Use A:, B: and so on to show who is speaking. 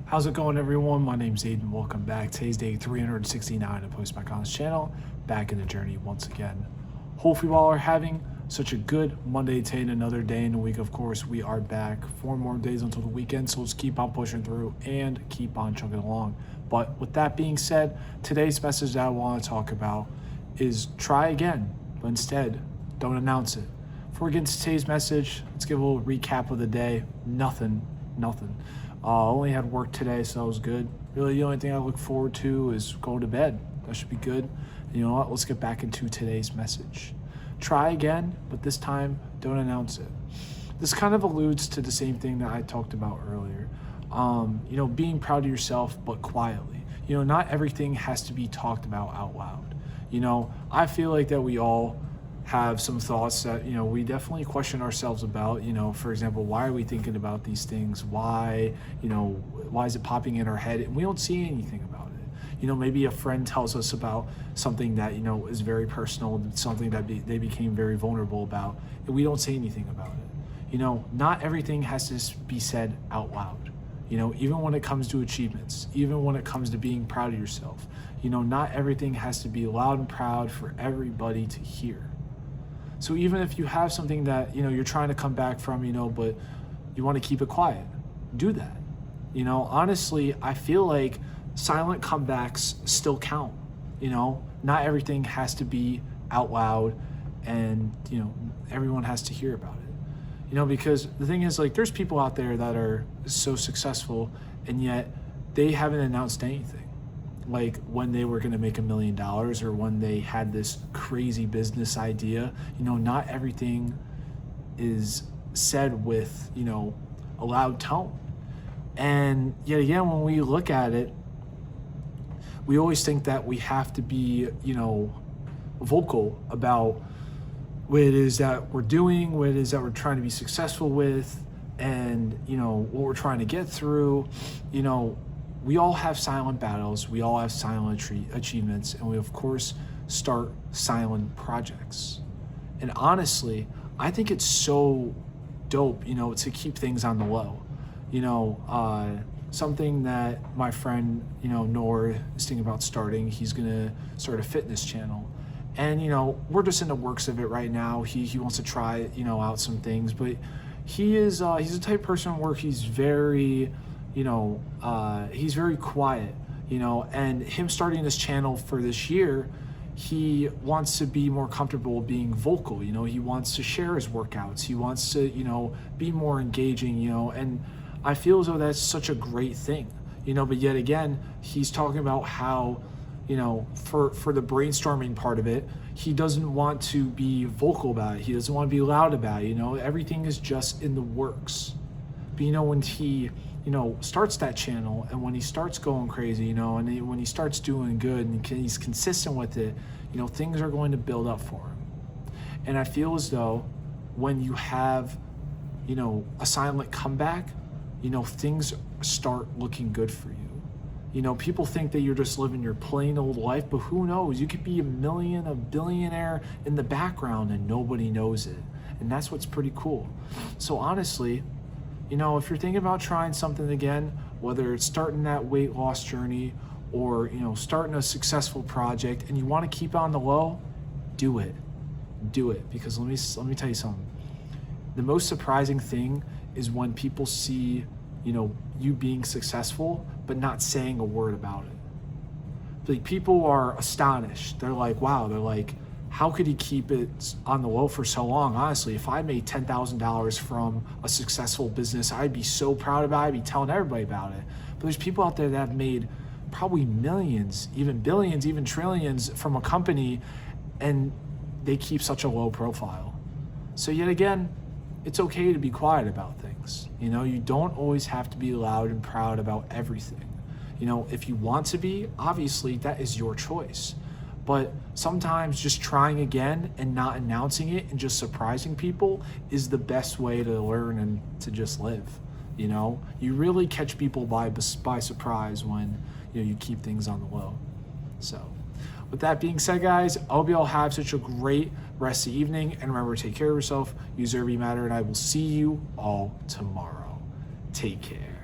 A: How's it going, everyone? My name's Aiden. Welcome back. Today's day 369 of Post Back on this channel. Back in the journey once again. Hopefully you all are having such a good Monday today and another day in the week. Of course, we are back 4 more days until the weekend, so let's keep on pushing through and keep on chugging along. But with that being said, today's message that I want to talk about is try again, but instead, don't announce it. Before we get into today's message, let's give a little recap of the day. Nothing. Only had work today, so that was good. Really, the only thing I look forward to is going to bed. That should be good. And you know what? Let's get back into today's message. Try again, but this time, don't announce it. This kind of alludes to the same thing that I talked about earlier. Being proud of yourself, but quietly. Not everything has to be talked about out loud. I feel like that we all have some thoughts that, we definitely question ourselves about. For example, why are we thinking about these things? Why is it popping in our head? And we don't see anything about it. Maybe a friend tells us about something that, is very personal, something that they became very vulnerable about, and we don't say anything about it. Not everything has to be said out loud. Even when it comes to achievements, even when it comes to being proud of yourself, not everything has to be loud and proud for everybody to hear. So even if you have something that, you're trying to come back from, but you want to keep it quiet, do that. Honestly, I feel like silent comebacks still count. Not everything has to be out loud and, everyone has to hear about it. Because the thing is, like, there's people out there that are so successful and yet they haven't announced anything. Like when they were going to make $1 million or when they had this crazy business idea. Not everything is said with, a loud tone. And yet again, when we look at it, we always think that we have to be, vocal about what it is that we're doing, what it is that we're trying to be successful with, and, what we're trying to get through. We all have silent battles, we all have silent achievements, and we of course start silent projects. And honestly, I think it's so dope, to keep things on the low. Something that my friend, Nor is thinking about starting. He's gonna start a fitness channel. And, we're just in the works of it right now. He wants to try, out some things, but he's a type of person where he's very, he's very quiet, and him starting this channel for this year, he wants to be more comfortable being vocal. He wants to share his workouts. He wants to, be more engaging, and I feel as though that's such a great thing, but yet again, he's talking about how, for the brainstorming part of it, he doesn't want to be vocal about it. He doesn't want to be loud about it. Everything is just in the works. But when he, starts that channel and when he starts going crazy, and when he starts doing good and he's consistent with it, things are going to build up for him. And I feel as though when you have, a silent comeback, things start looking good for you. People think that you're just living your plain old life, but who knows? You could be a billionaire in the background and nobody knows it. And that's what's pretty cool. So honestly, if you're thinking about trying something again, whether it's starting that weight loss journey or, starting a successful project and you want to keep on the low, do it. Do it. Because let me tell you something. The most surprising thing is when people see, you being successful, but not saying a word about it. Like, people are astonished. They're like, wow, how could he keep it on the low for so long? Honestly, if I made $10,000 from a successful business, I'd be so proud about it. I'd be telling everybody about it. But there's people out there that have made probably millions, even billions, even trillions from a company, and they keep such a low profile. So yet again, it's okay to be quiet about things. You don't always have to be loud and proud about everything. If you want to be, obviously that is your choice. But sometimes just trying again and not announcing it and just surprising people is the best way to learn and to just live. You really catch people by surprise when you keep things on the low. So with that being said, guys, I hope you all have such a great rest of the evening, and remember to take care of yourself, use every matter, and I will see you all tomorrow. Take care.